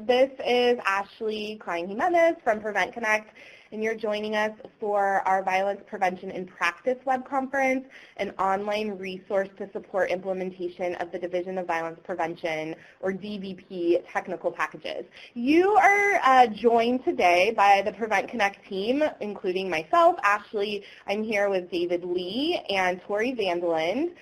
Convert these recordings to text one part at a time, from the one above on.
This is Ashley Klein-Jimenez from Prevent Connect, and you're joining us for our Violence Prevention in Practice web conference, an online resource to support implementation of the Division of Violence Prevention, or DVP, technical packages. You are joined today by the Prevent Connect team, including myself, Ashley. I'm here with David Lee and Tori Vandeland.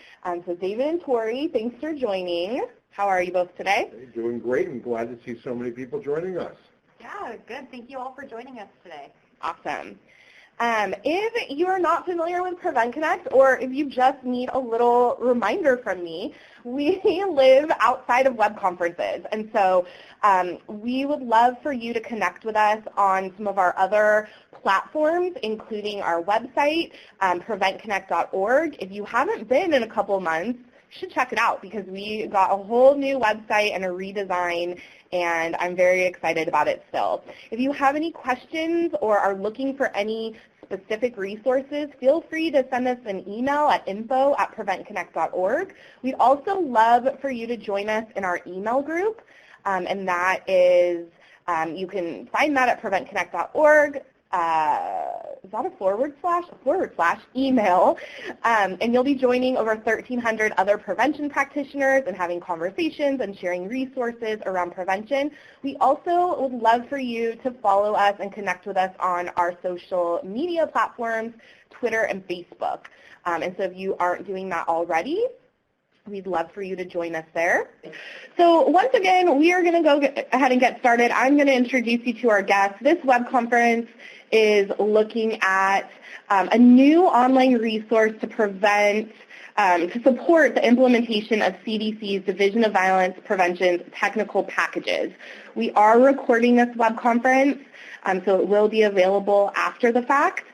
So David and Tori, thanks for joining. How are you both today? Doing great, and glad to see so many people joining us. Yeah, good. Thank you all for joining us today. Awesome. If you are not familiar with Prevent Connect, or if you just need a little reminder from me, we live outside of web conferences, and so we would love for you to connect with us on some of our other platforms, including our website, preventconnect.org. If you haven't been in a couple months, you should check it out because we got a whole new website and a redesign, and I'm very excited about it still. If you have any questions or are looking for any specific resources, feel free to send us an email at info@preventconnect.org. We'd also love for you to join us in our email group, and that is, you can find that at preventconnect.org. Is that a forward slash email, and you'll be joining over 1,300 other prevention practitioners and having conversations and sharing resources around prevention. We also would love for you to follow us and connect with us on our social media platforms, Twitter and Facebook. And so if you aren't doing that already, we'd love for you to join us there. So once again, we are going to go ahead and get started. I'm going to introduce you to our guests. This web conference is looking at a new online resource to support the implementation of CDC's Division of Violence Prevention's technical packages. We are recording this web conference, so it will be available after the fact.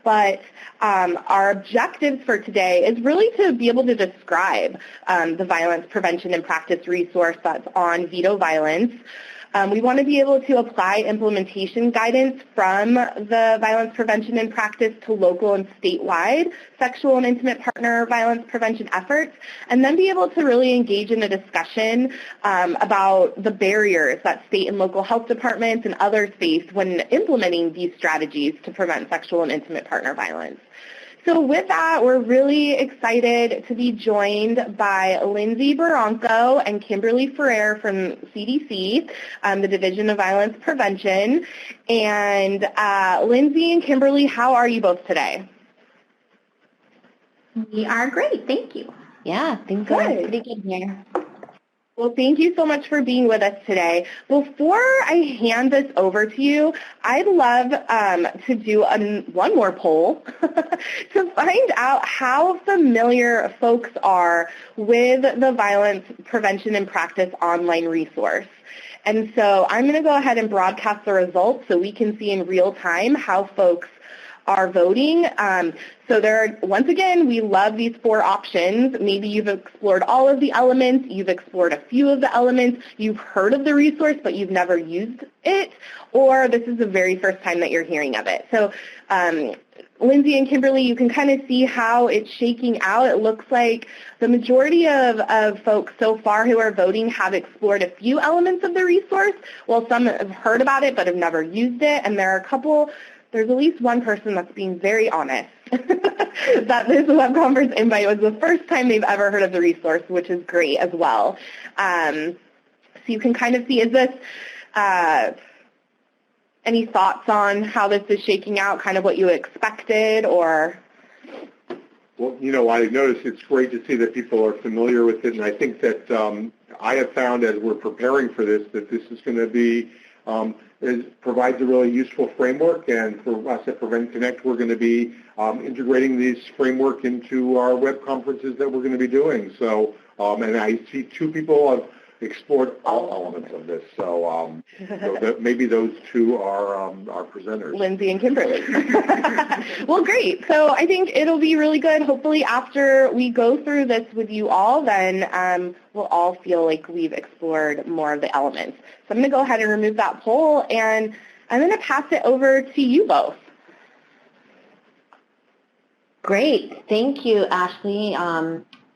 But our objectives for today is really to be able to describe the Violence Prevention in Practice resource that's on veto violence. We want to be able to apply implementation guidance from the Violence Prevention in Practice to local and statewide sexual and intimate partner violence prevention efforts, and then be able to really engage in a discussion about the barriers that state and local health departments and others face when implementing these strategies to prevent sexual and intimate partner violence. So with that, we're really excited to be joined by Lindsay Barranco and Kimberly Ferrer from CDC, the Division of Violence Prevention. And Lindsay and Kimberly, how are you both today? We are great. Thank you. Yeah, things are pretty good here. Well, thank you so much for being with us today. Before I hand this over to you, I'd love to do one more poll to find out how familiar folks are with the Violence Prevention in Practice online resource. And so I'm going to go ahead and broadcast the results so we can see in real time how folks are voting. So once again, we love these 4 options. Maybe you've explored all of the elements, you've explored a few of the elements, you've heard of the resource but you've never used it, or this is the very first time that you're hearing of it. So Lindsay and Kimberly, you can kind of see how it's shaking out. It looks like the majority of folks so far who are voting have explored a few elements of the resource, while some have heard about it but have never used it, and there's at least one person that's being very honest that this web conference invite was the first time they've ever heard of the resource, which is great as well. So you can kind of see, is this, any thoughts on how this is shaking out, kind of what you expected, or? Well, I noticed it's great to see that people are familiar with it, and I think that I have found as we're preparing for this that this is going to be provides a really useful framework, and for us at Prevent Connect, we're going to be integrating this framework into our web conferences that we're going to be doing. So, and I see 2 people have explored all elements of this, so maybe those 2 are our presenters. Lindsay and Kimberly. Well, great. So I think it'll be really good. Hopefully after we go through this with you all, then we'll all feel like we've explored more of the elements. So I'm going to go ahead and remove that poll, and I'm going to pass it over to you both. Great. Thank you, Ashley.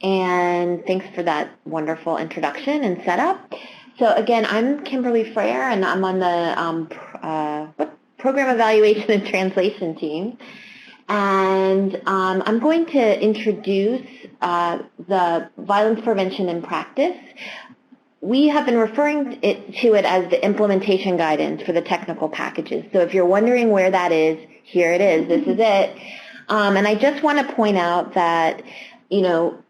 And thanks for that wonderful introduction and setup. So again, I'm Kimberly Frere, and I'm on the Program Evaluation and Translation team. And I'm going to introduce the Violence Prevention in Practice. We have been referring to it as the implementation guidance for the technical packages. So if you're wondering where that is, here it is. This is it. And I just want to point out that,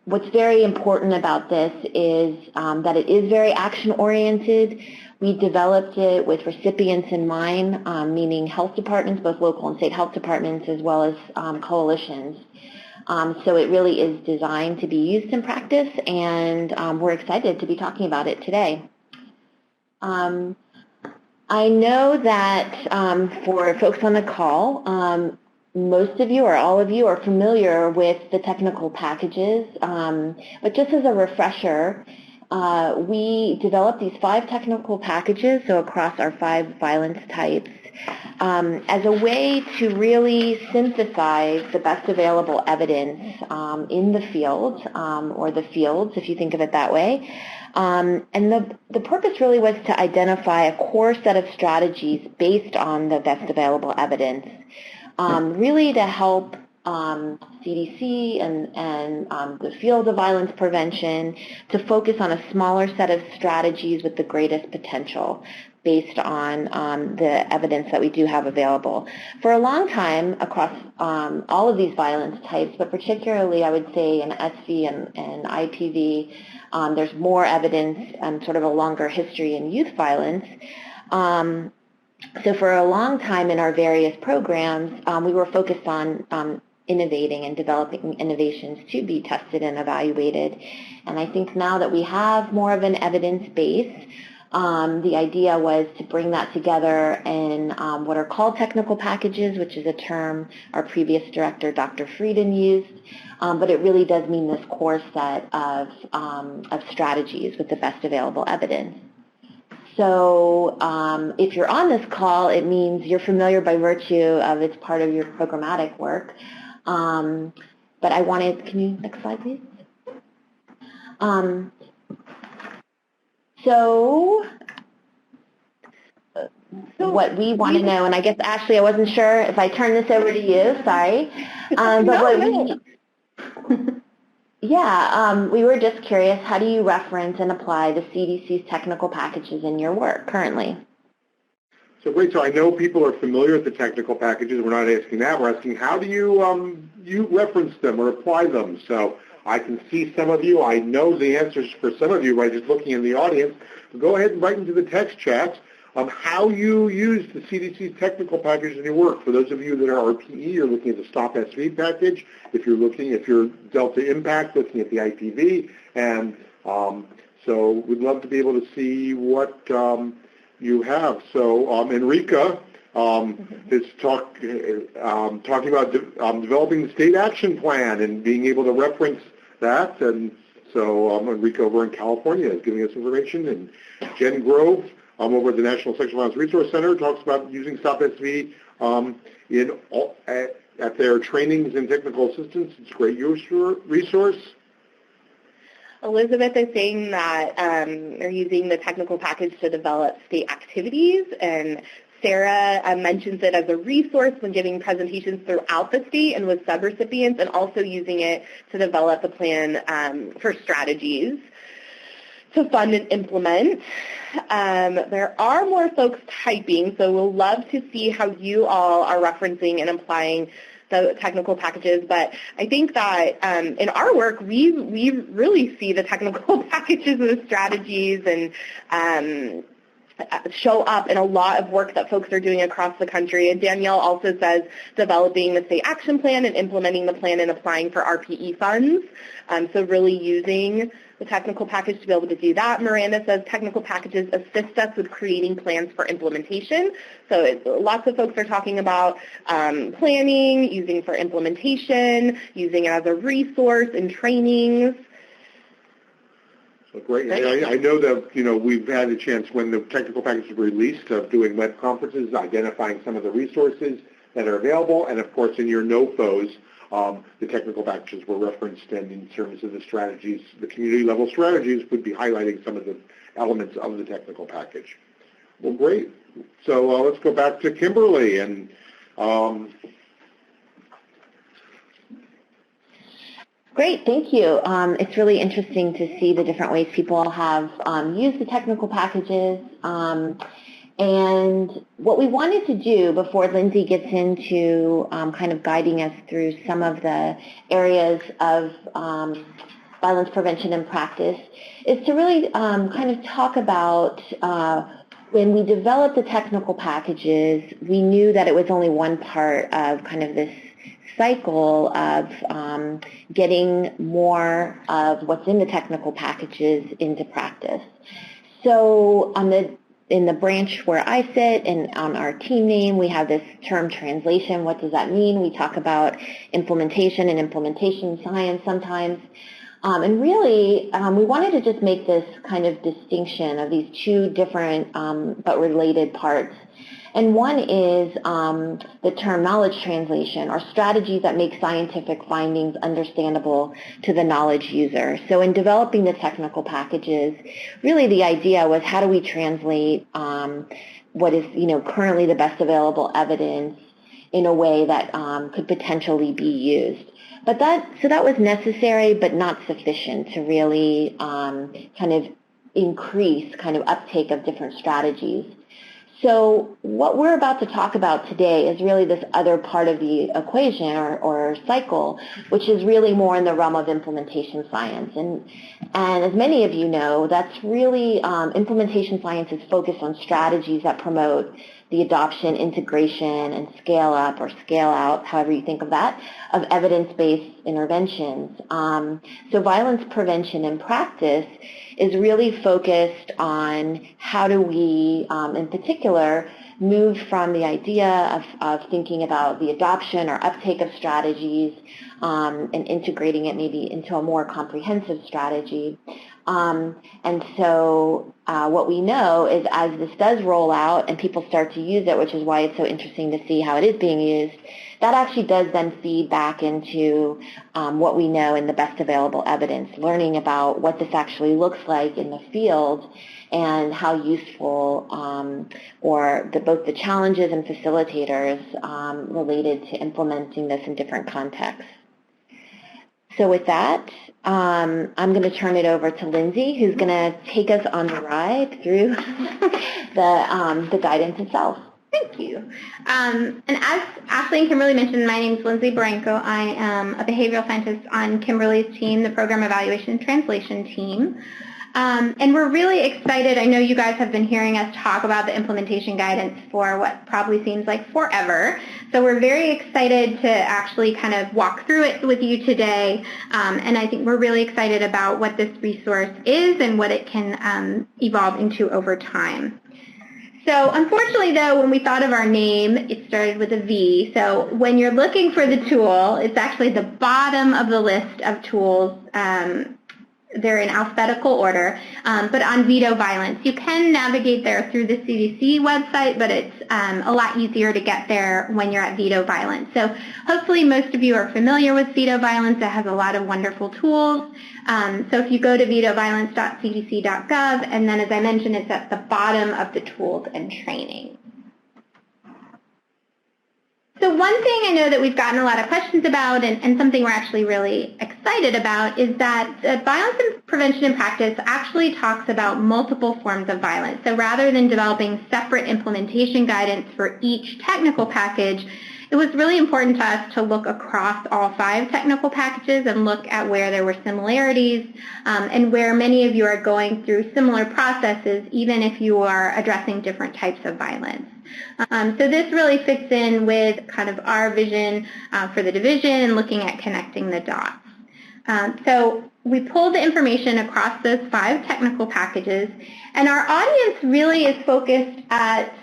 what's very important about this is that it is very action-oriented. We developed it with recipients in mind, meaning health departments, both local and state health departments, as well as coalitions. So it really is designed to be used in practice, and we're excited to be talking about it today. I know that for folks on the call, most of you or all of you are familiar with the technical packages, but just as a refresher, we developed these 5 technical packages, so across our 5 violence types, as a way to really synthesize the best available evidence in the field, or the fields, if you think of it that way. And the purpose really was to identify a core set of strategies based on the best available evidence, really to help CDC and the field of violence prevention to focus on a smaller set of strategies with the greatest potential based on the evidence that we do have available. For a long time across all of these violence types, but particularly I would say in SV and IPV, there's more evidence and sort of a longer history in youth violence. So for a long time in our various programs, we were focused on innovating and developing innovations to be tested and evaluated. And I think now that we have more of an evidence base, the idea was to bring that together in what are called technical packages, which is a term our previous director, Dr. Frieden, used. But it really does mean this core set of strategies with the best available evidence. So if you're on this call, it means you're familiar by virtue of it's part of your programmatic work. But I wanted, can you, next slide please? So what we want to know, and I guess Ashley, I wasn't sure if I turn this over to you, sorry. We were just curious, how do you reference and apply the CDC's technical packages in your work currently? So great. So I know people are familiar with the technical packages. We're not asking that. We're asking how do you reference them or apply them? So I can see some of you. I know the answers for some of you by just looking in the audience. So go ahead and write into the text chat how you use the CDC's technical package in your work. For those of you that are RPE, you're looking at the Stop SV package. If you're Delta Impact, looking at the IPV. And so we'd love to be able to see what you have. So Enrica is talking about developing the state action plan and being able to reference that. And so Enrica over in California is giving us information. And Jen Grove over at the National Sexual Violence Resource Center talks about using Stop SV at their trainings and technical assistance. It's a great resource. Elizabeth is saying that they're using the technical package to develop state activities, and Sarah mentions it as a resource when giving presentations throughout the state and with subrecipients, and also using it to develop a plan for strategies to fund and implement. There are more folks typing, so we'll love to see how you all are referencing and applying the technical packages, but I think that in our work, we really see the technical packages and the strategies and show up in a lot of work that folks are doing across the country. And Danielle also says developing the state action plan and implementing the plan and applying for RPE funds. So really using the technical package to be able to do that. Miranda says technical packages assist us with creating plans for implementation. So lots of folks are talking about planning, using for implementation, using it as a resource in trainings. So great. I know that, we've had a chance when the technical package was released of doing web conferences, identifying some of the resources that are available, and of course in your NOFOs, the technical packages were referenced, and in terms of the strategies, the community-level strategies would be highlighting some of the elements of the technical package. Well, great. So let's go back to Kimberly. And Great, thank you. It's really interesting to see the different ways people have used the technical packages. And what we wanted to do before Lindsay gets into kind of guiding us through some of the areas of violence prevention and practice is to really kind of talk about when we developed the technical packages, we knew that it was only one part of kind of this cycle of getting more of what's in the technical packages into practice. So in the branch where I sit and on our team name, we have this term translation. What does that mean? We talk about implementation and implementation science sometimes. And really, we wanted to just make this kind of distinction of these two different but related parts. And one is the term knowledge translation, or strategies that make scientific findings understandable to the knowledge user. So in developing the technical packages, really the idea was how do we translate what is currently the best available evidence in a way that could potentially be used. But that was necessary but not sufficient to really kind of increase kind of uptake of different strategies. So what we're about to talk about today is really this other part of the equation or cycle, which is really more in the realm of implementation science. And as many of you know, that's really implementation science is focused on strategies that promote the adoption, integration, and scale up or scale out, however you think of that, of evidence-based interventions. So violence prevention and practice is really focused on how do we, in particular, move from the idea of thinking about the adoption or uptake of strategies and integrating it maybe into a more comprehensive strategy. And so what we know is as this does roll out and people start to use it, which is why it's so interesting to see how it is being used, that actually does then feed back into what we know in the best available evidence, learning about what this actually looks like in the field and how useful or both the challenges and facilitators related to implementing this in different contexts. So with that, I'm going to turn it over to Lindsay, who's going to take us on the ride through the guidance itself. Thank you. And as Ashley and Kimberly mentioned, my name is Lindsay Branco. I am a behavioral scientist on Kimberly's team, the Program Evaluation and Translation team. And we're really excited. I know you guys have been hearing us talk about the implementation guidance for what probably seems like forever. So we're very excited to actually kind of walk through it with you today. And I think we're really excited about what this resource is and what it can evolve into over time. So unfortunately, though, when we thought of our name, it started with a V. So when you're looking for the tool, it's actually the bottom of the list of tools. They're in alphabetical order, but on veto violence. You can navigate there through the CDC website, but it's a lot easier to get there when you're at veto violence. So hopefully most of you are familiar with veto violence. It has a lot of wonderful tools. So if you go to vetoviolence.cdc.gov, and then as I mentioned, it's at the bottom of the tools and training. So one thing I know that we've gotten a lot of questions about and something we're actually really excited about is that violence prevention and practice actually talks about multiple forms of violence. So rather than developing separate implementation guidance for each technical package, it was really important to us to look across all 5 technical packages and look at where there were similarities and where many of you are going through similar processes, even if you are addressing different types of violence. So this really fits in with kind of our vision for the division and looking at connecting the dots. So we pulled the information across those 5 technical packages, and our audience really is focused at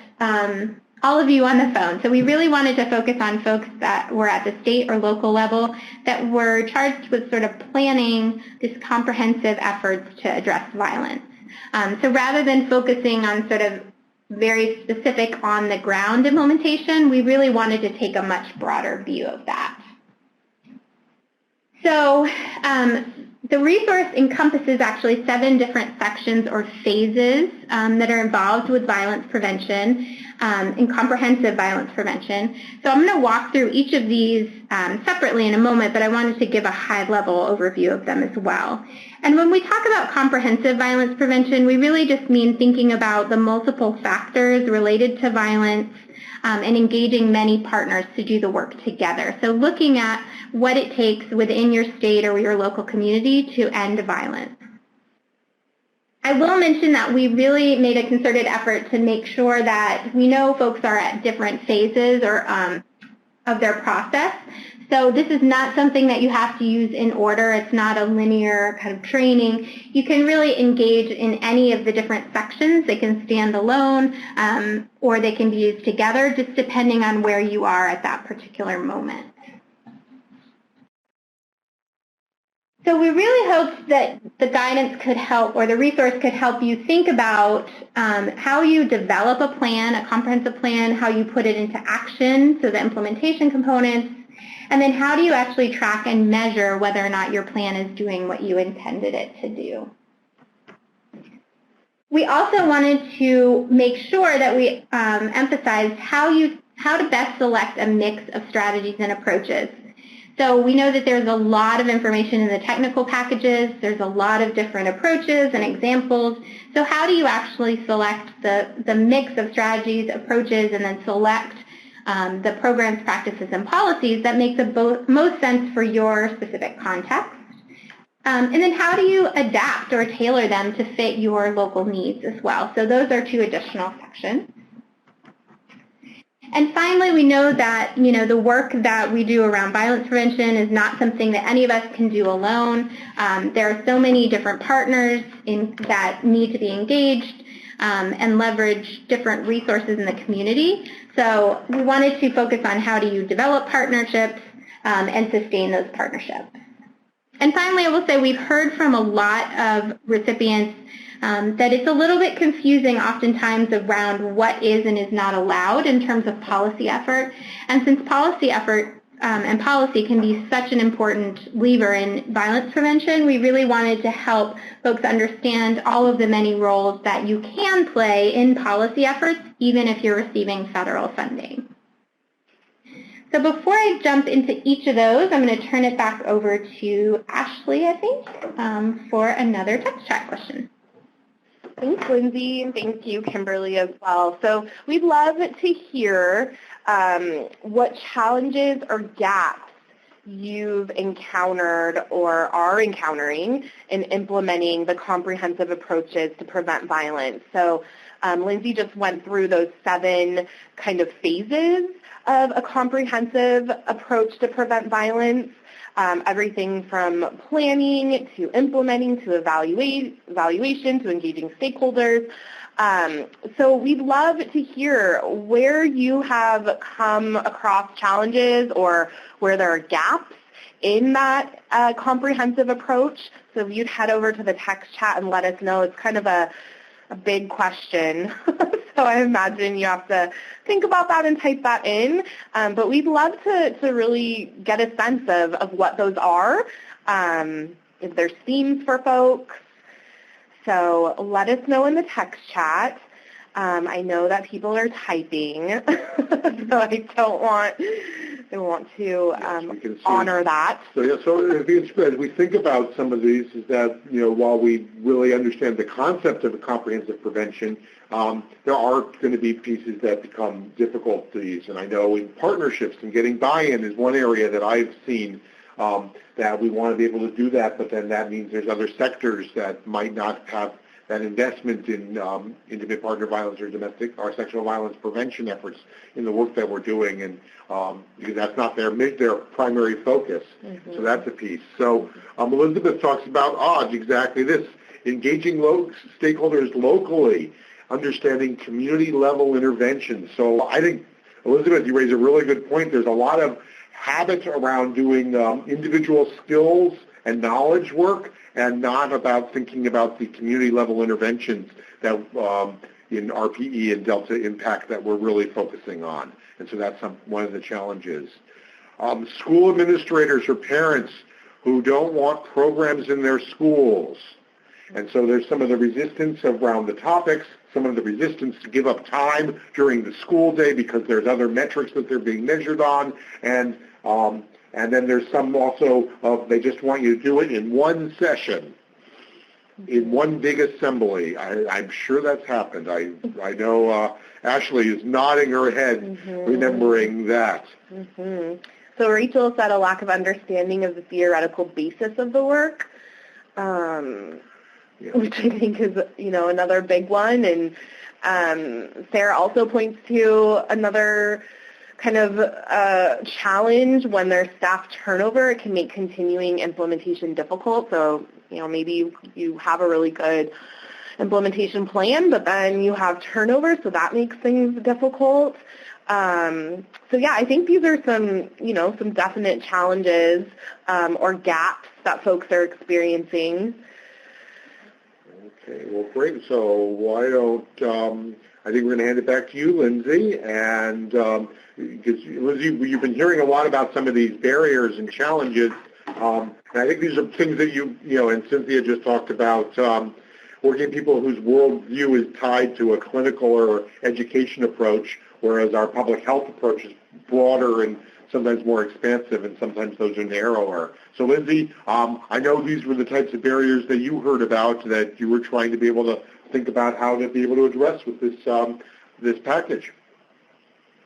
all of you on the phone. So we really wanted to focus on folks that were at the state or local level that were charged with sort of planning this comprehensive efforts to address violence. So rather than focusing on sort of very specific on-the-ground implementation, we really wanted to take a much broader view of that. So the resource encompasses actually 7 different sections or phases that are involved with violence prevention and comprehensive violence prevention. So I'm going to walk through each of these separately in a moment, but I wanted to give a high-level overview of them as well. And when we talk about comprehensive violence prevention, we really just mean thinking about the multiple factors related to violence and engaging many partners to do the work together. So looking at what it takes within your state or your local community to end violence. I will mention that we really made a concerted effort to make sure that we know folks are at different phases or of their process. So this is not something that you have to use in order. It's not a linear kind of training. You can really engage in any of the different sections. They can stand alone or they can be used together, just depending on where you are at that particular moment. So we really hoped that the guidance could help, or the resource could help you think about how you develop a plan, a comprehensive plan, how you put it into action, so the implementation components, and then how do you actually track and measure whether or not your plan is doing what you intended it to do. We also wanted to make sure that we emphasized how to best select a mix of strategies and approaches. So we know that there's a lot of information in the technical packages. There's a lot of different approaches and examples. So how do you actually select the mix of strategies, approaches, and then select the programs, practices, and policies that make the most sense for your specific context? And then how do you adapt or tailor them to fit your local needs as well? So those are 2 additional sections. And finally, we know that, the work that we do around violence prevention is not something that any of us can do alone. There are so many different partners that need to be engaged and leverage different resources in the community. So we wanted to focus on how do you develop partnerships and sustain those partnerships. And finally, I will say we've heard from a lot of recipients that it's a little bit confusing oftentimes around what is and is not allowed in terms of policy effort. And since policy effort and policy can be such an important lever in violence prevention, we really wanted to help folks understand all of the many roles that you can play in policy efforts, even if you're receiving federal funding. So before I jump into each of those, I'm going to turn it back over to Ashley, I think, for another text chat question. Thanks, Lindsay, and thank you, Kimberly, as well. So we'd love to hear what challenges or gaps you've encountered or are encountering in implementing the comprehensive approaches to prevent violence. So Lindsay just went through those 7 kind of phases of a comprehensive approach to prevent violence. Everything from planning to implementing to evaluation to engaging stakeholders. So we'd love to hear where you have come across challenges or where there are gaps in that comprehensive approach. So if you'd head over to the text chat and let us know, it's kind of a big question. So I imagine you have to think about that and type that in. But we'd love to really get a sense of what those are, if there's themes for folks. So let us know in the text chat. I know that people are typing, so I want to honor that. So as we think about some of these, is that while we really understand the concept of a comprehensive prevention, there are going to be pieces that become difficult to use. And I know in partnerships and getting buy-in is one area that I've seen that we want to be able to do that, but then that means there's other sectors that might not have that investment in intimate partner violence or domestic or sexual violence prevention efforts in the work that we're doing, and because that's not their primary focus. Mm-hmm. So that's a piece. So Elizabeth talks about exactly this, engaging stakeholders locally, understanding community-level interventions. So I think, Elizabeth, you raise a really good point. There's a lot of habits around doing individual skills and knowledge work, and not about thinking about the community-level interventions that in RPE and Delta Impact that we're really focusing on. And so that's one of the challenges. School administrators or parents who don't want programs in their schools. And so there's some of the resistance around the topics, some of the resistance to give up time during the school day because there's other metrics that they're being measured on, and then there's some also of they just want you to do it in one session, in one big assembly. I'm sure that's happened. I know Ashley is nodding her head, remembering that. So Rachel said a lack of understanding of the theoretical basis of the work. Which I think is, another big one. And Sarah also points to another kind of challenge when there's staff turnover. It can make continuing implementation difficult. So, maybe you have a really good implementation plan, but then you have turnover, so that makes things difficult. So yeah, I think these are some, some definite challenges or gaps that folks are experiencing. Okay, well, great. So why don't, I think we're going to hand it back to you, Lindsay. And because, Lindsay, you've been hearing a lot about some of these barriers and challenges. And I think these are things that and Cynthia just talked about, working with people whose worldview is tied to a clinical or education approach, whereas our public health approach is broader and sometimes more expansive, and sometimes those are narrower. So, Lindsay, I know these were the types of barriers that you heard about that you were trying to be able to think about how to be able to address with this this package.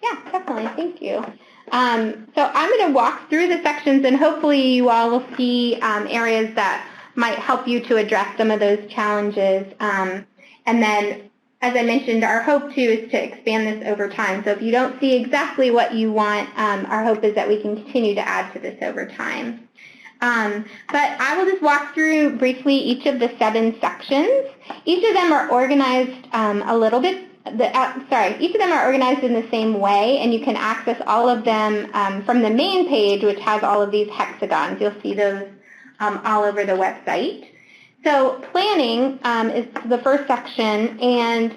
Yeah, definitely. Thank you. So I'm going to walk through the sections, and hopefully you all will see areas that might help you to address some of those challenges. And then, as I mentioned, our hope, too, is to expand this over time. So if you don't see exactly what you want, our hope is that we can continue to add to this over time. But I will just walk through briefly each of the 7 sections. Each of them are organized a little bit. Each of them are organized in the same way, and you can access all of them from the main page, which has all of these hexagons. You'll see those all over the website. So planning is the first section, and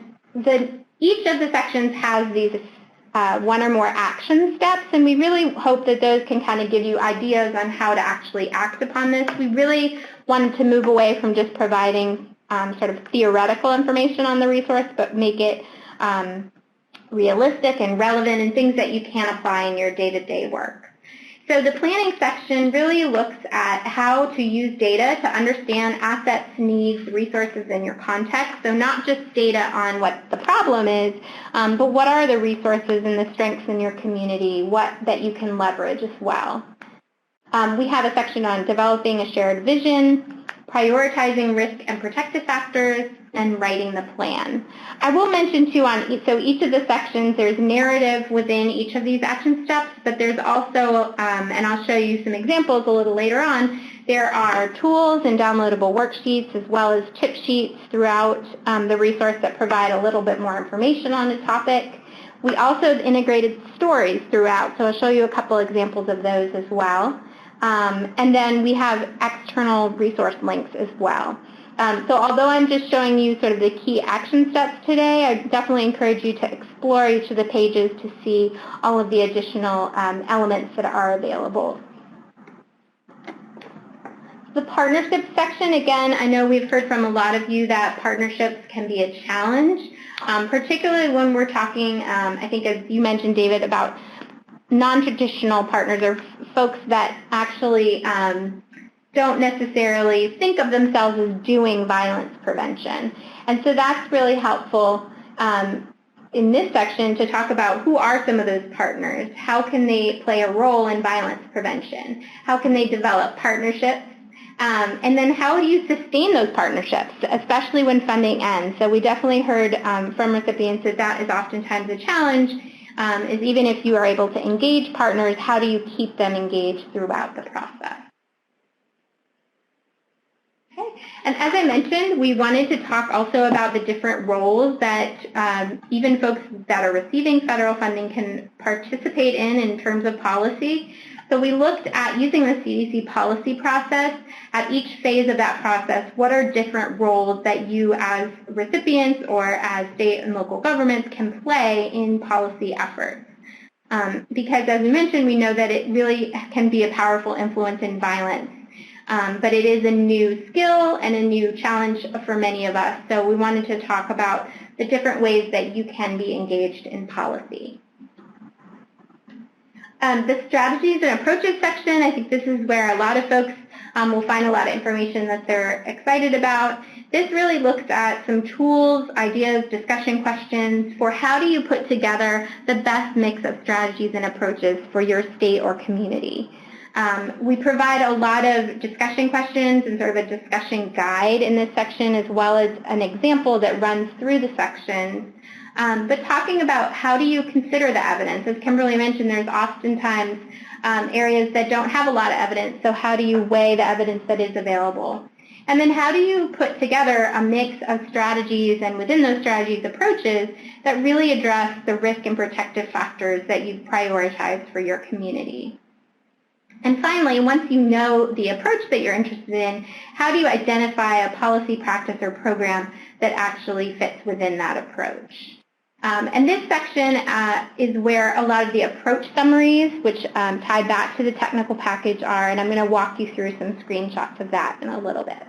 each of the sections has these one or more action steps, and we really hope that those can kind of give you ideas on how to actually act upon this. We really wanted to move away from just providing sort of theoretical information on the resource, but make it realistic and relevant and things that you can apply in your day-to-day work. So the planning section really looks at how to use data to understand assets, needs, resources in your context. So not just data on what the problem is, but what are the resources and the strengths in your community, that you can leverage as well. We have a section on developing a shared vision, prioritizing risk and protective factors, and writing the plan. I will mention too so each of the sections, there's narrative within each of these action steps, but there's also, and I'll show you some examples a little later on, there are tools and downloadable worksheets as well as tip sheets throughout the resource that provide a little bit more information on the topic. We also integrated stories throughout, so I'll show you a couple examples of those as well. And then we have external resource links as well. So although I'm just showing you sort of the key action steps today, I definitely encourage you to explore each of the pages to see all of the additional elements that are available. The partnerships section, again, I know we've heard from a lot of you that partnerships can be a challenge, particularly when we're talking, I think as you mentioned, David, about non-traditional partners or folks that actually don't necessarily think of themselves as doing violence prevention. And so that's really helpful in this section to talk about who are some of those partners, how can they play a role in violence prevention, how can they develop partnerships, and then how do you sustain those partnerships, especially when funding ends. So we definitely heard from recipients that is oftentimes a challenge, is even if you are able to engage partners, how do you keep them engaged throughout the process? Okay. And as I mentioned, we wanted to talk also about the different roles that even folks that are receiving federal funding can participate in terms of policy. So we looked at using the CDC policy process. At each phase of that process, what are different roles that you as recipients or as state and local governments can play in policy efforts? Because as we mentioned, we know that it really can be a powerful influence in violence. but it is a new skill and a new challenge for many of us. So we wanted to talk about the different ways that you can be engaged in policy. The strategies and approaches section, I think this is where a lot of folks will find a lot of information that they're excited about. This really looks at some tools, ideas, discussion questions for how do you put together the best mix of strategies and approaches for your state or community. We provide a lot of discussion questions and sort of a discussion guide in this section, as well as an example that runs through the sections. But talking about how do you consider the evidence. As Kimberly mentioned, there's oftentimes areas that don't have a lot of evidence, so how do you weigh the evidence that is available? And then how do you put together a mix of strategies and within those strategies approaches that really address the risk and protective factors that you've prioritized for your community? And finally, once you know the approach that you're interested in, how do you identify a policy, practice, or program that actually fits within that approach? And this section is where a lot of the approach summaries, which tie back to the technical package, are, and I'm going to walk you through some screenshots of that in a little bit.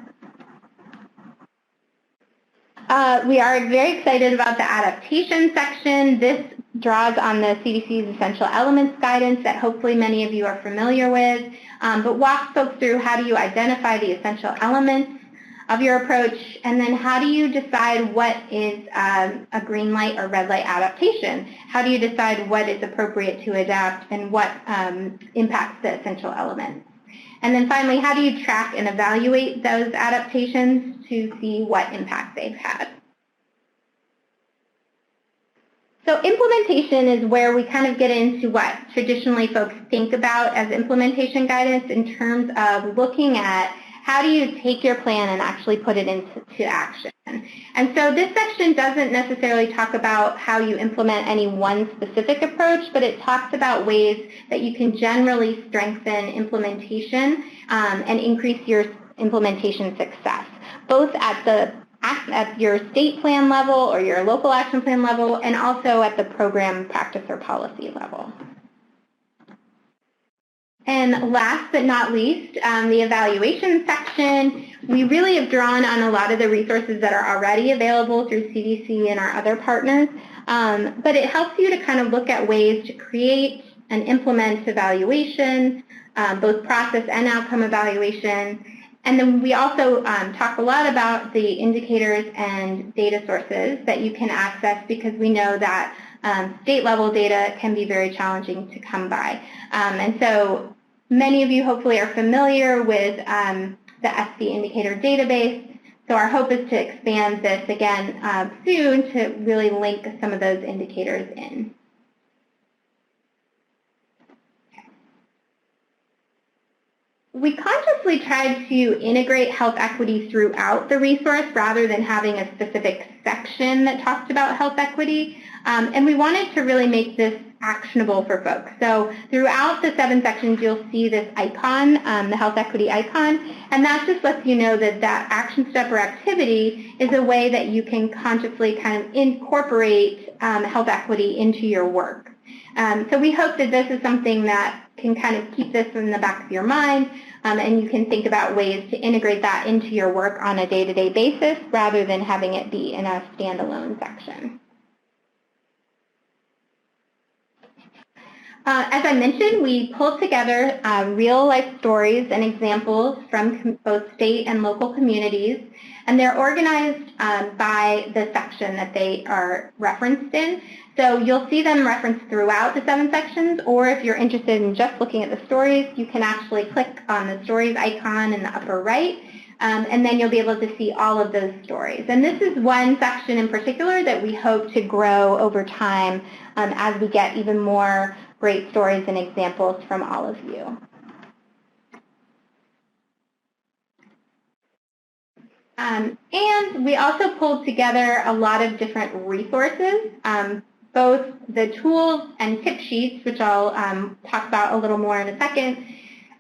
We are very excited about the adaptation section. This draws on the CDC's Essential Elements guidance that hopefully many of you are familiar with, but walks folks through how do you identify the essential elements of your approach, and then how do you decide what is a green light or red light adaptation? How do you decide what is appropriate to adapt and what impacts the essential elements? And then finally, how do you track and evaluate those adaptations to see what impact they've had? So implementation is where we kind of get into what traditionally folks think about as implementation guidance in terms of looking at how do you take your plan and actually put it into action. And so this section doesn't necessarily talk about how you implement any one specific approach, but it talks about ways that you can generally strengthen implementation and increase your implementation success, both at your state plan level or your local action plan level, and also at the program, practice, or policy level. And last but not least, the evaluation section. We really have drawn on a lot of the resources that are already available through CDC and our other partners, but it helps you to kind of look at ways to create and implement evaluation, both process and outcome evaluation. And then we also talk a lot about the indicators and data sources that you can access, because we know that state-level data can be very challenging to come by. And so many of you hopefully are familiar with the SB indicator database. So our hope is to expand this again soon to really link some of those indicators in. We consciously tried to integrate health equity throughout the resource rather than having a specific section that talked about health equity. And we wanted to really make this actionable for folks. So throughout the 7 sections, you'll see this icon, the health equity icon, and that just lets you know that that action step or activity is a way that you can consciously kind of incorporate health equity into your work. So we hope that this is something that can kind of keep this in the back of your mind, and you can think about ways to integrate that into your work on a day-to-day basis rather than having it be in a standalone section. As I mentioned, we pulled together real-life stories and examples from both state and local communities, and they're organized by the section that they are referenced in. So you'll see them referenced throughout the 7 sections, or if you're interested in just looking at the stories, you can actually click on the stories icon in the upper right, and then you'll be able to see all of those stories. And this is one section in particular that we hope to grow over time as we get even more great stories and examples from all of you. And we also pulled together a lot of different resources, both the tools and tip sheets, which I'll talk about a little more in a second,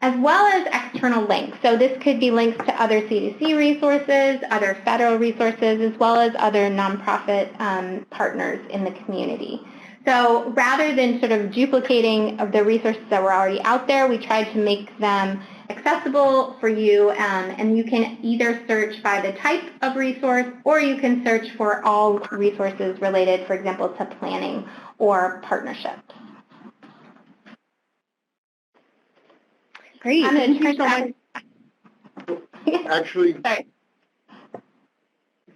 as well as external links. So this could be links to other CDC resources, other federal resources, as well as other nonprofit partners in the community. So rather than sort of duplicating of the resources that were already out there, we tried to make them accessible for you, and you can either search by the type of resource, or you can search for all resources related, for example, to planning or partnerships. Great. Thank you so much. Actually, Sorry.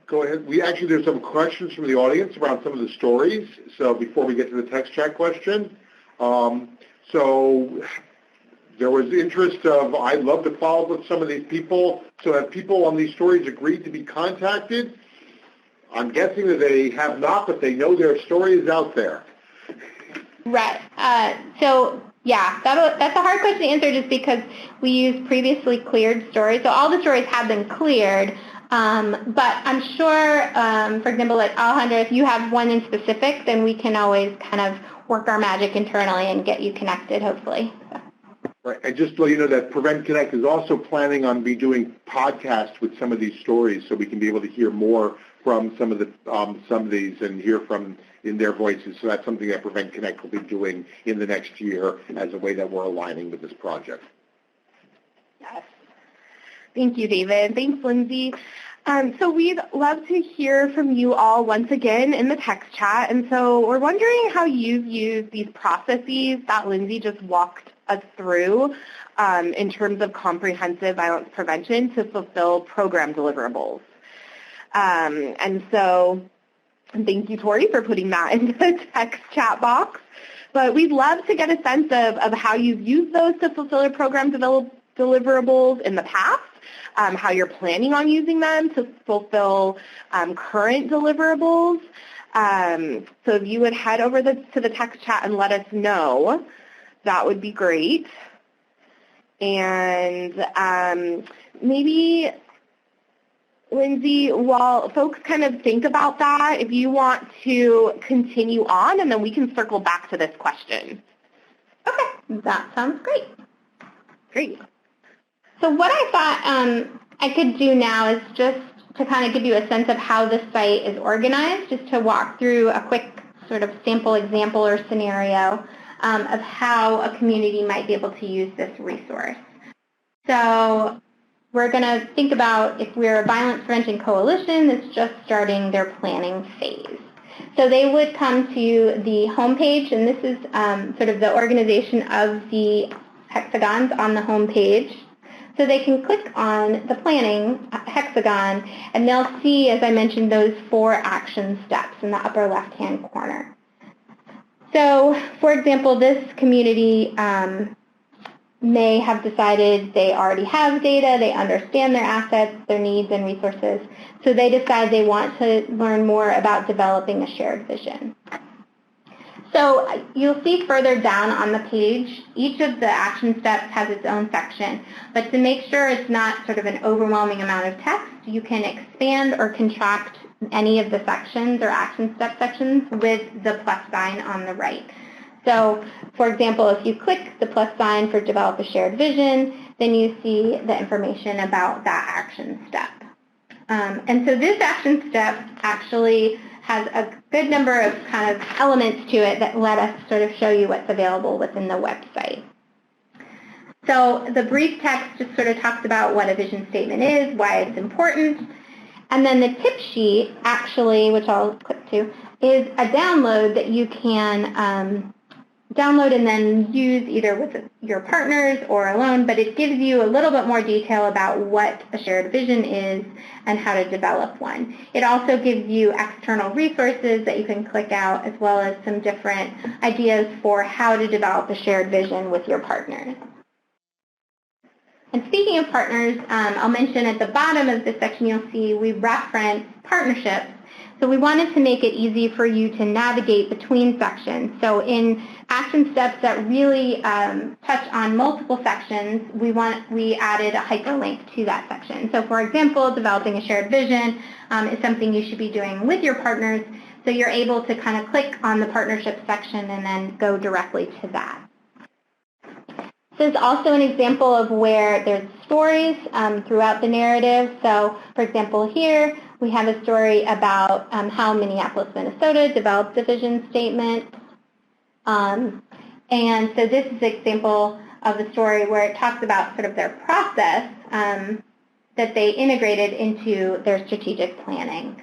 go ahead. There's some questions from the audience around some of the stories. So before we get to the text chat question, so there was interest of, I'd love to follow up with some of these people. So have people on these stories agreed to be contacted? I'm guessing that they have not, but they know their story is out there. Right. So yeah, that's a hard question to answer just because we use previously cleared stories. So all the stories have been cleared, but I'm sure, for example, like Alejandra, if you have one in specific, then we can always kind of work our magic internally and get you connected, hopefully. So. Right. And just to let you know that Prevent Connect is also planning on doing podcasts with some of these stories, so we can be able to hear more from some of these and hear from in their voices. So that's something that Prevent Connect will be doing in the next year as a way that we're aligning with this project. Yes. Thank you, David. Thanks, Lindsay. So we'd love to hear from you all once again in the text chat. And so we're wondering how you've used these processes that Lindsay just walked us through in terms of comprehensive violence prevention to fulfill program deliverables. And so thank you, Tori, for putting that into the text chat box. But we'd love to get a sense of how you've used those to fulfill your program deliverables in the past, how you're planning on using them to fulfill current deliverables. So if you would head over to the text chat and let us know, that would be great. And maybe, Lindsay, while folks kind of think about that, if you want to continue on, and then we can circle back to this question. Okay, that sounds great. Great. So what I thought I could do now is just to kind of give you a sense of how the site is organized, just to walk through a quick sort of sample example or scenario of how a community might be able to use this resource. So we're going to think about if we're a violence prevention coalition that's just starting their planning phase. So they would come to the homepage, and this is sort of the organization of the hexagons on the homepage. So they can click on the planning hexagon, and they'll see, as I mentioned, those 4 action steps in the upper left-hand corner. So, for example, this community may have decided they already have data, they understand their assets, their needs and resources, so they decide they want to learn more about developing a shared vision. So you'll see further down on the page, each of the action steps has its own section, but to make sure it's not sort of an overwhelming amount of text, you can expand or contract any of the sections or action step sections with the plus sign on the right. So, for example, if you click the plus sign for develop a shared vision, then you see the information about that action step. And so this action step actually has a good number of kind of elements to it that let us sort of show you what's available within the website. So the brief text just sort of talks about what a vision statement is, why it's important, and then the tip sheet actually, which I'll click to, is a download that you can download and then use either with your partners or alone, but it gives you a little bit more detail about what a shared vision is and how to develop one. It also gives you external resources that you can click out, as well as some different ideas for how to develop a shared vision with your partners. And speaking of partners, I'll mention at the bottom of this section you'll see we reference partnerships. So we wanted to make it easy for you to navigate between sections. So in action steps that really touch on multiple sections, we added a hyperlink to that section. So for example, developing a shared vision is something you should be doing with your partners. So you're able to kind of click on the partnership section and then go directly to that. This is also an example of where there's stories throughout the narrative. So for example here, we have a story about how Minneapolis, Minnesota developed a vision statement. And so this is an example of the story where it talks about sort of their process that they integrated into their strategic planning.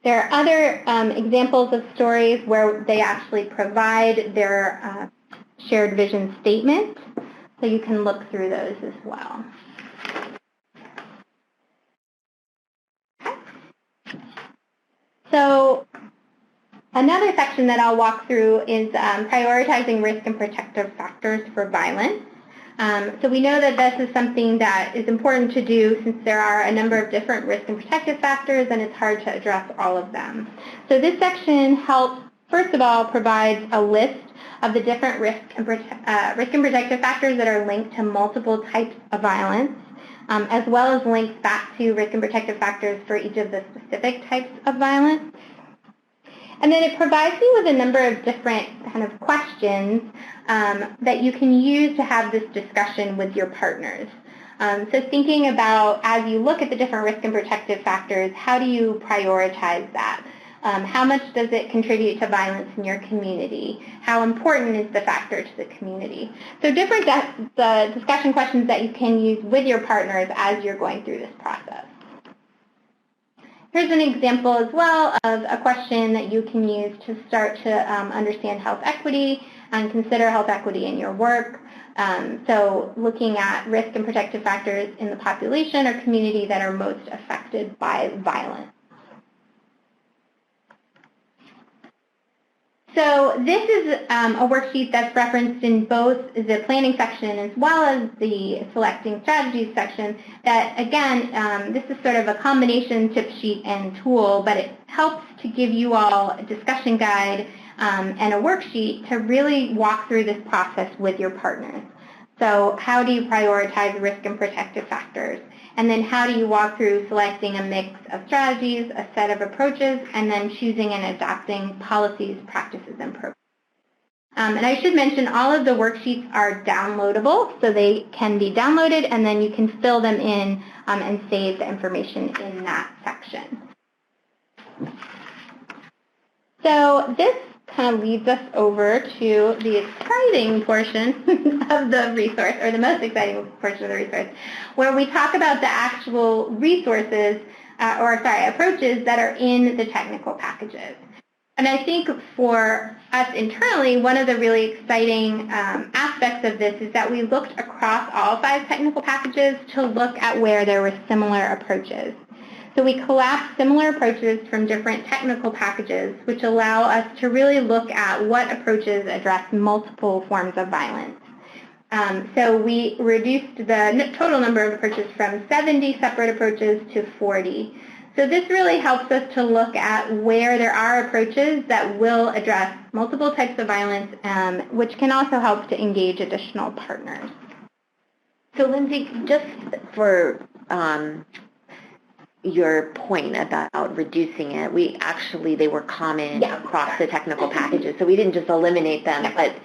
There are other examples of stories where they actually provide their shared vision statement, so you can look through those as well. So another section that I'll walk through is prioritizing risk and protective factors for violence. So we know that this is something that is important to do since there are a number of different risk and protective factors and it's hard to address all of them. So this section helps, first of all, provides a list of the different risk and protective factors that are linked to multiple types of violence, as well as links back to risk and protective factors for each of the specific types of violence. And then it provides you with a number of different kind of questions that you can use to have this discussion with your partners. So thinking about, as you look at the different risk and protective factors, how do you prioritize that? How much does it contribute to violence in your community? How important is the factor to the community? So different discussion questions that you can use with your partners as you're going through this process. Here's an example as well of a question that you can use to start to understand health equity and consider health equity in your work. So looking at risk and protective factors in the population or community that are most affected by violence. So this is a worksheet that's referenced in both the planning section as well as the selecting strategies section that, again, this is sort of a combination tip sheet and tool, but it helps to give you all a discussion guide and a worksheet to really walk through this process with your partners. So how do you prioritize risk and protective factors? And then how do you walk through selecting a mix of strategies, a set of approaches, and then choosing and adopting policies, practices, and programs. And I should mention all of the worksheets are downloadable, so they can be downloaded, and then you can fill them in and save the information in that section. So this kind of leads us over to the exciting portion of the resource, or the most exciting portion of the resource, where we talk about the actual resources, approaches that are in the technical packages. And I think for us internally, one of the really exciting aspects of this is that we looked across all 5 technical packages to look at where there were similar approaches. So we collapsed similar approaches from different technical packages, which allow us to really look at what approaches address multiple forms of violence. So we reduced the total number of approaches from 70 separate approaches to 40. So this really helps us to look at where there are approaches that will address multiple types of violence, which can also help to engage additional partners. So Lindsay, just for your point about reducing it, they were common across the technical packages. So we didn't just eliminate them, but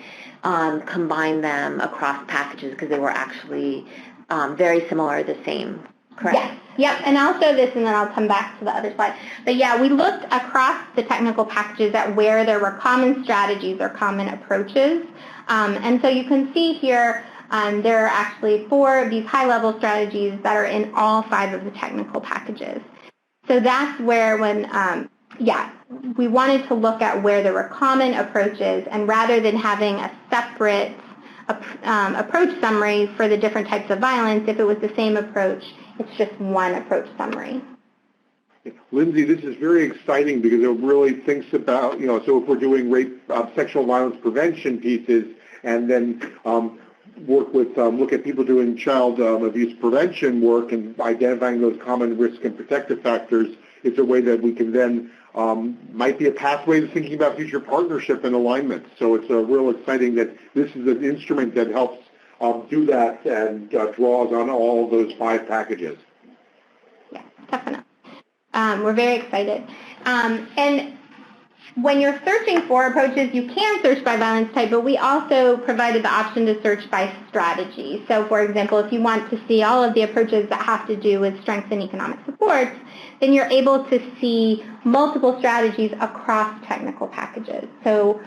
combine them across packages because they were actually very similar, the same, correct? Yes. Yep, and I'll show this and then I'll come back to the other slide. But yeah, we looked across the technical packages at where there were common strategies or common approaches. And so you can see here there are actually 4 of these high-level strategies that are in all 5 of the technical packages. So that's where we wanted to look at where there were common approaches, and rather than having a separate approach summary for the different types of violence, if it was the same approach, it's just one approach summary. Lindsay, this is very exciting because it really thinks about, so if we're doing rape, sexual violence prevention pieces, and then look at people doing child abuse prevention work and identifying those common risk and protective factors, it's a way that we can then, might be a pathway to thinking about future partnership and alignment. So it's real exciting that this is an instrument that helps do that and draws on all those 5 packages. Yeah, definitely. We're very excited. And when you're searching for approaches, you can search by violence type, but we also provided the option to search by strategy. So, for example, if you want to see all of the approaches that have to do with strengths and economic supports, then you're able to see multiple strategies across technical packages. So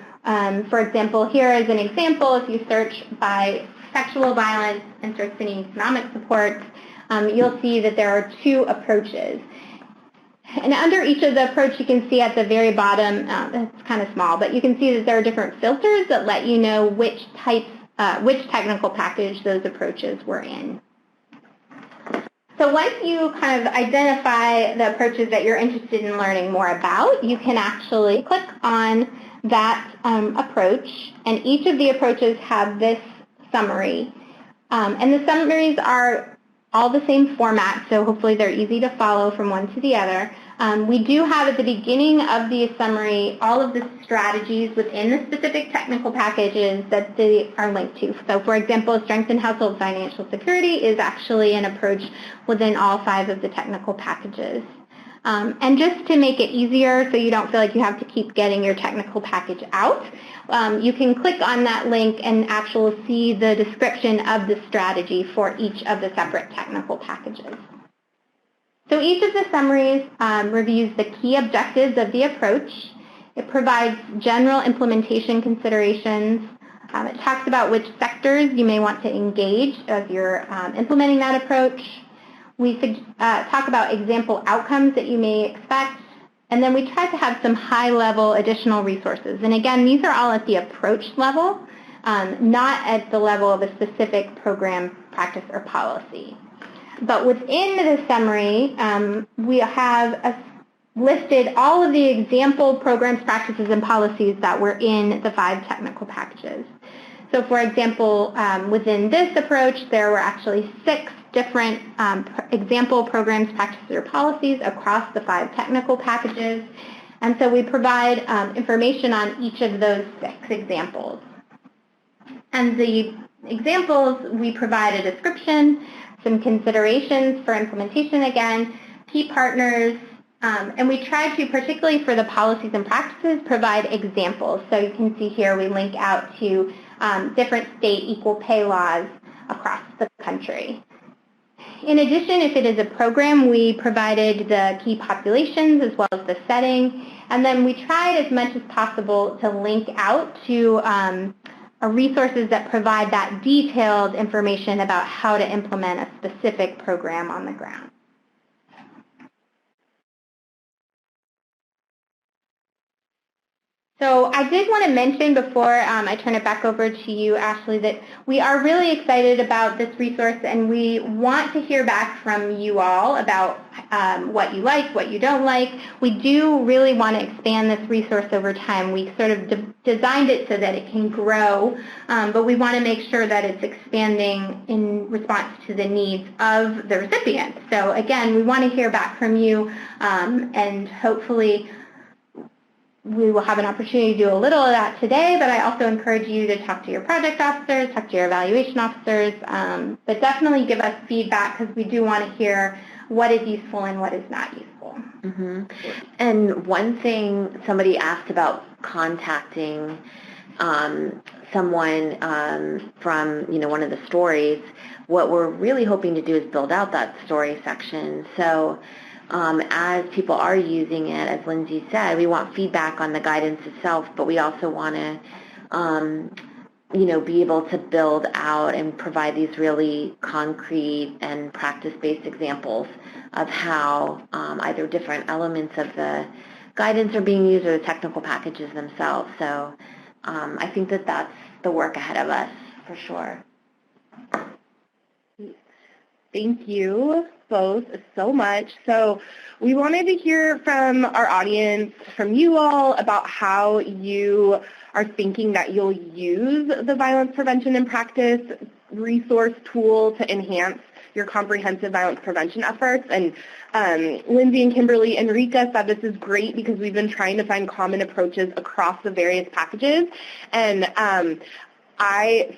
For example, here is an example. If you search by sexual violence and strengthening economic support, you'll see that there are 2 approaches. And under each of the approach, you can see at the very bottom, it's kind of small, but you can see that there are different filters that let you know which technical package those approaches were in. So once you kind of identify the approaches that you're interested in learning more about, you can actually click on that approach, and each of the approaches have this summary. And the summaries are all the same format, so hopefully they're easy to follow from one to the other. We do have at the beginning of the summary all of the strategies within the specific technical packages that they are linked to. So for example, strengthen household financial security is actually an approach within all 5 of the technical packages. And just to make it easier so you don't feel like you have to keep getting your technical package out, you can click on that link and actually see the description of the strategy for each of the separate technical packages. So each of the summaries reviews the key objectives of the approach. It provides general implementation considerations. It talks about which sectors you may want to engage as you're implementing that approach. We talk about example outcomes that you may expect, and then we try to have some high-level additional resources. And again, these are all at the approach level, not at the level of a specific program, practice, or policy. But within the summary, we have listed all of the example programs, practices, and policies that were in the 5 technical packages. So for example, within this approach, there were actually 6 different example programs, practices, or policies across the 5 technical packages. And so we provide information on each of those 6 examples. And the examples, we provide a description, some considerations for implementation again, key partners, and we try to, particularly for the policies and practices, provide examples. So you can see here we link out to different state equal pay laws across the country. In addition, if it is a program, we provided the key populations as well as the setting, and then we tried as much as possible to link out to resources that provide that detailed information about how to implement a specific program on the ground. So I did want to mention before I turn it back over to you, Ashley, that we are really excited about this resource, and we want to hear back from you all about what you like, what you don't like. We do really want to expand this resource over time. We sort of designed it so that it can grow, but we want to make sure that it's expanding in response to the needs of the recipients. So again, we want to hear back from you, and hopefully we will have an opportunity to do a little of that today, but I also encourage you to talk to your project officers, talk to your evaluation officers, but definitely give us feedback because we do want to hear what is useful and what is not useful. Mm-hmm. And one thing somebody asked about contacting someone from one of the stories, what we're really hoping to do is build out that story section. So as people are using it, as Lindsay said, we want feedback on the guidance itself, but we also want to, be able to build out and provide these really concrete and practice-based examples of how either different elements of the guidance are being used or the technical packages themselves. So I think that that's the work ahead of us for sure. Thank you both so much. So we wanted to hear from our audience, from you all, about how you are thinking that you'll use the Violence Prevention and Practice resource tool to enhance your comprehensive violence prevention efforts. And Lindsay and Kimberly and Rika said this is great because we've been trying to find common approaches across the various packages. And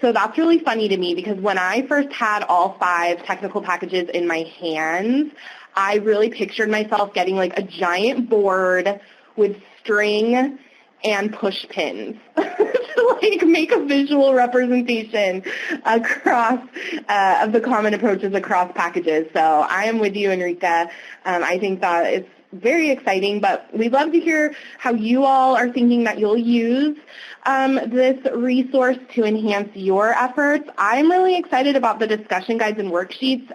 so that's really funny to me because when I first had all 5 technical packages in my hands, I really pictured myself getting like a giant board with string and push pins to like make a visual representation across of the common approaches across packages. So I am with you, Enrica. I think that very exciting, but we'd love to hear how you all are thinking that you'll use this resource to enhance your efforts. I'm really excited about the discussion guides and worksheets.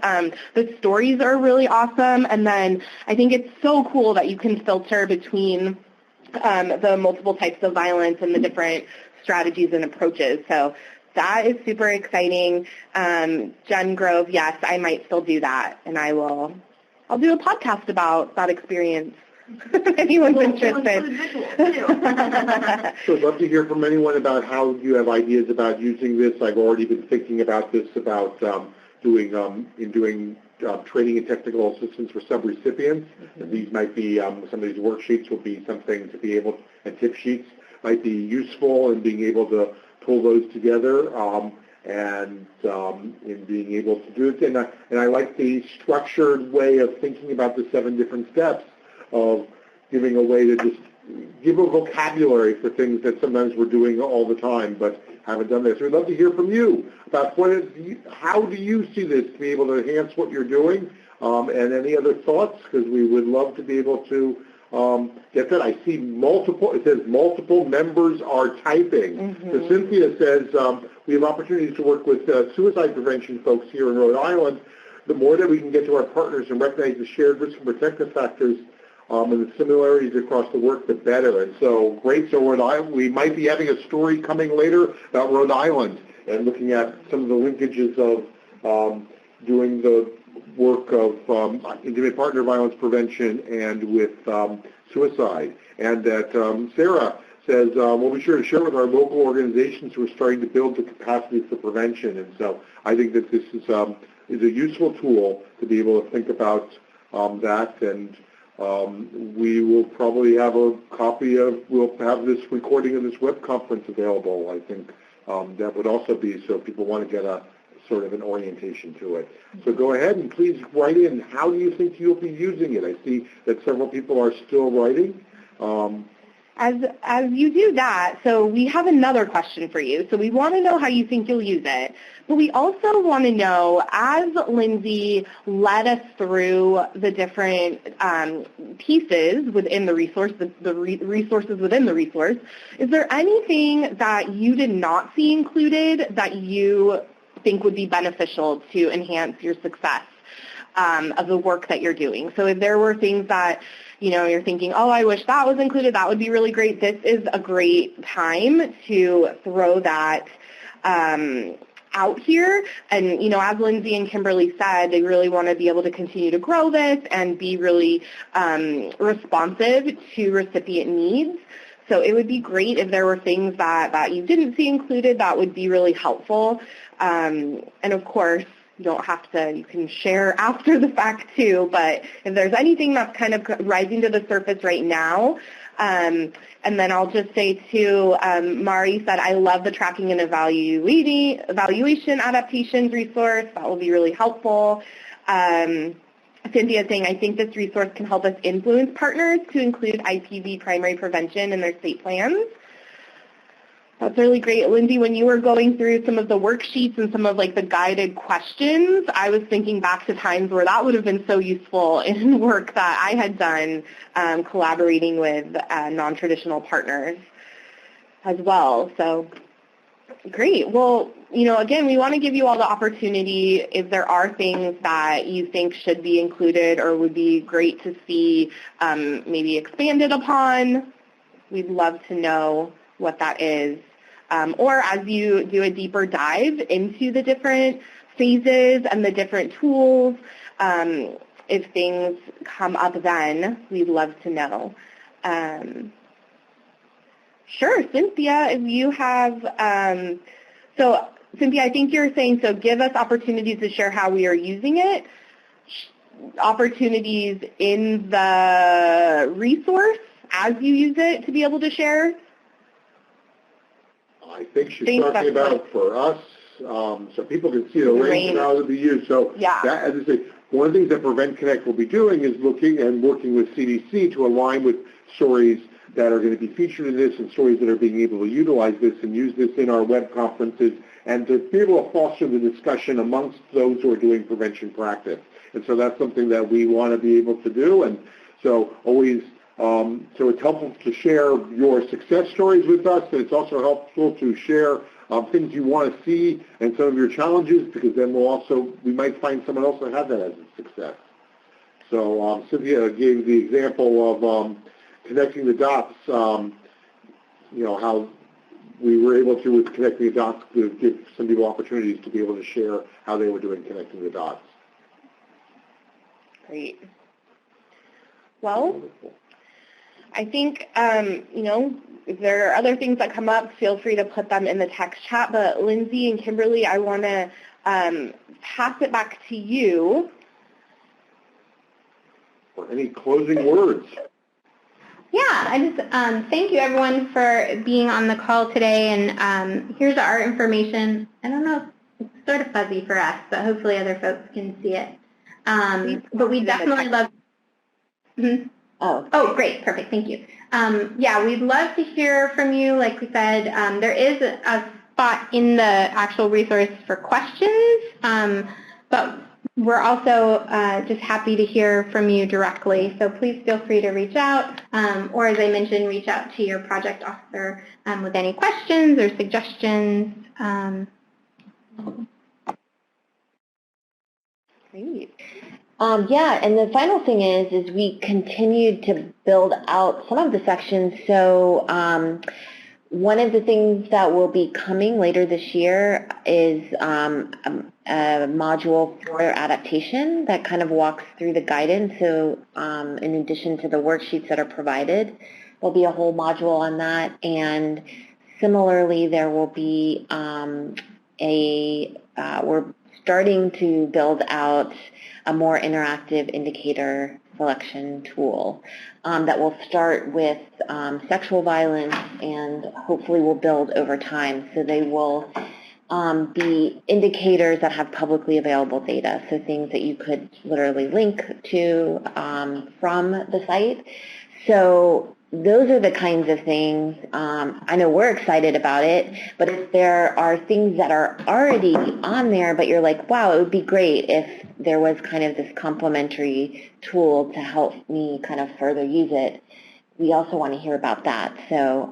The stories are really awesome, and then I think it's so cool that you can filter between the multiple types of violence and the different strategies and approaches. So that is super exciting. Jen Grove, yes, I might still do that, and I'll do a podcast about that experience. If anyone's interested. So I'd love to hear from anyone about how you have ideas about using this. I've already been thinking about this, about doing training and technical assistance for subrecipients. And these might be, some of these worksheets will be something to be able, and tip sheets might be useful in being able to pull those together and in being able to do it. And I like the structured way of thinking about the 7 different steps of giving a way to just give a vocabulary for things that sometimes we're doing all the time but haven't done this. So we'd love to hear from you about how do you see this to be able to enhance what you're doing, and any other thoughts, because we would love to be able to get that. I see it says multiple members are typing. Mm-hmm. So Cynthia says we have opportunities to work with suicide prevention folks here in Rhode Island. The more that we can get to our partners and recognize the shared risk and protective factors and the similarities across the work, the better. And so, great. So Rhode Island, we might be having a story coming later about Rhode Island and looking at some of the linkages of doing the work of intimate partner violence prevention and with suicide. And that Sarah says, we'll be sure to share with our local organizations who are starting to build the capacity for prevention. And so I think that this is a useful tool to be able to think about that. And we will probably have we'll have this recording of this web conference available. I think that would also be, so if people want to get a sort of an orientation to it. So go ahead and please write in. How do you think you'll be using it? I see that several people are still writing. As you do that, so we have another question for you. So we want to know how you think you'll use it, but we also want to know, as Lindsay led us through the different pieces within the resource, the resources within the resource, is there anything that you did not see included that you think would be beneficial to enhance your success of the work that you're doing? So if there were things that you're thinking, oh, I wish that was included, that would be really great, this is a great time to throw that out here. And, as Lindsay and Kimberly said, they really want to be able to continue to grow this and be really responsive to recipient needs. So it would be great if there were things that you didn't see included that would be really helpful. And of course, you don't have to, you can share after the fact too, but if there's anything that's kind of rising to the surface right now, and then I'll just say too, Mari said, I love the tracking and evaluation adaptations resource. That will be really helpful. Cynthia saying, I think this resource can help us influence partners to include IPV primary prevention in their state plans. That's really great. Lindsay, when you were going through some of the worksheets and some of the guided questions, I was thinking back to times where that would have been so useful in work that I had done collaborating with non-traditional partners as well. So great. Well, again, we want to give you all the opportunity if there are things that you think should be included or would be great to see maybe expanded upon. We'd love to know what that is. Or as you do a deeper dive into the different phases and the different tools, if things come up then, we'd love to know. Sure, Cynthia, if you have, so Cynthia, I think you're saying, so give us opportunities to share how we are using it, opportunities in the resource as you use it to be able to share. I think she's talking about for us, so people can see the range and how it will be used. So yeah. That, as I say, one of the things that Prevent Connect will be doing is looking and working with CDC to align with stories that are going to be featured in this and stories that are being able to utilize this and use this in our web conferences and to be able to foster the discussion amongst those who are doing prevention practice. And so that's something that we want to be able to do. And So always, so it's helpful to share your success stories with us, and it's also helpful to share things you want to see and some of your challenges, because then we might find someone else that had that as a success. So Cynthia gave the example of connecting the dots, how we were able to, with connecting the dots, to give some people opportunities to be able to share how they were doing connecting the dots. Great. Well, Wonderful. I think, if there are other things that come up, feel free to put them in the text chat. But Lindsay and Kimberly, I want to pass it back to you. For any closing words? Yeah, I just thank you everyone for being on the call today, and here's our information. I don't know, it's sort of fuzzy for us, but hopefully other folks can see it. But we definitely love. Mm-hmm. Oh, great, perfect, thank you. Yeah, we'd love to hear from you. Like we said, there is a spot in the actual resource for questions, but we're also just happy to hear from you directly. So please feel free to reach out, or as I mentioned, reach out to your project officer with any questions or suggestions. Great. Yeah, and the final thing is we continued to build out some of the sections. So one of the things that will be coming later this year is a module for adaptation that kind of walks through the guidance. So in addition to the worksheets that are provided, there'll be a whole module on that. And similarly, there will be we're starting to build out a more interactive indicator selection tool that will start with sexual violence and hopefully will build over time. So they will be indicators that have publicly available data, so things that you could literally link to from the site. So those are the kinds of things. I know we're excited about it, but if there are things that are already on there, but you're like, wow, it would be great if there was kind of this complementary tool to help me kind of further use it, we also want to hear about that. So,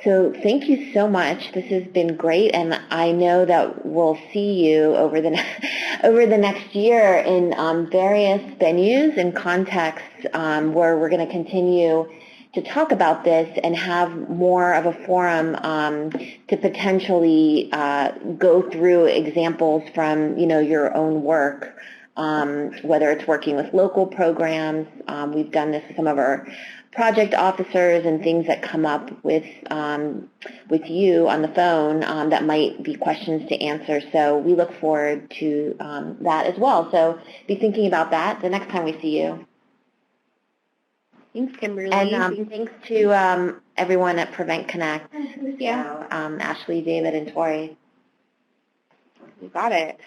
so thank you so much. This has been great, and I know that we'll see you over the next year in various venues and contexts where we're going to continue to talk about this and have more of a forum to potentially go through examples from your own work, whether it's working with local programs. We've done this with some of our project officers and things that come up with you on the phone that might be questions to answer. So we look forward to that as well. So be thinking about that the next time we see you. Thanks, Kimberly. And thanks to everyone at Prevent Connect. Yeah. Ashley, David, and Tori. You got it.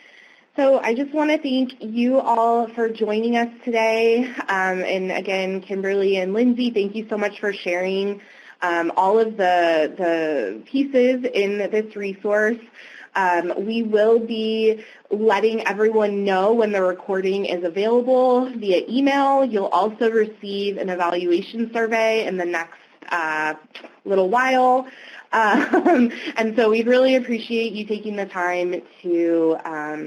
So I just want to thank you all for joining us today. And again, Kimberly and Lindsay, thank you so much for sharing all of the pieces in this resource. We will be letting everyone know when the recording is available via email. You'll also receive an evaluation survey in the next little while. And so we'd really appreciate you taking the time to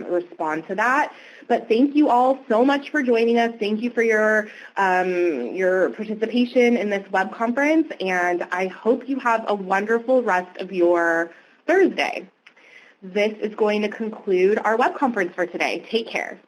respond to that. But thank you all so much for joining us. Thank you for your participation in this web conference, and I hope you have a wonderful rest of your Thursday. This is going to conclude our web conference for today. Take care.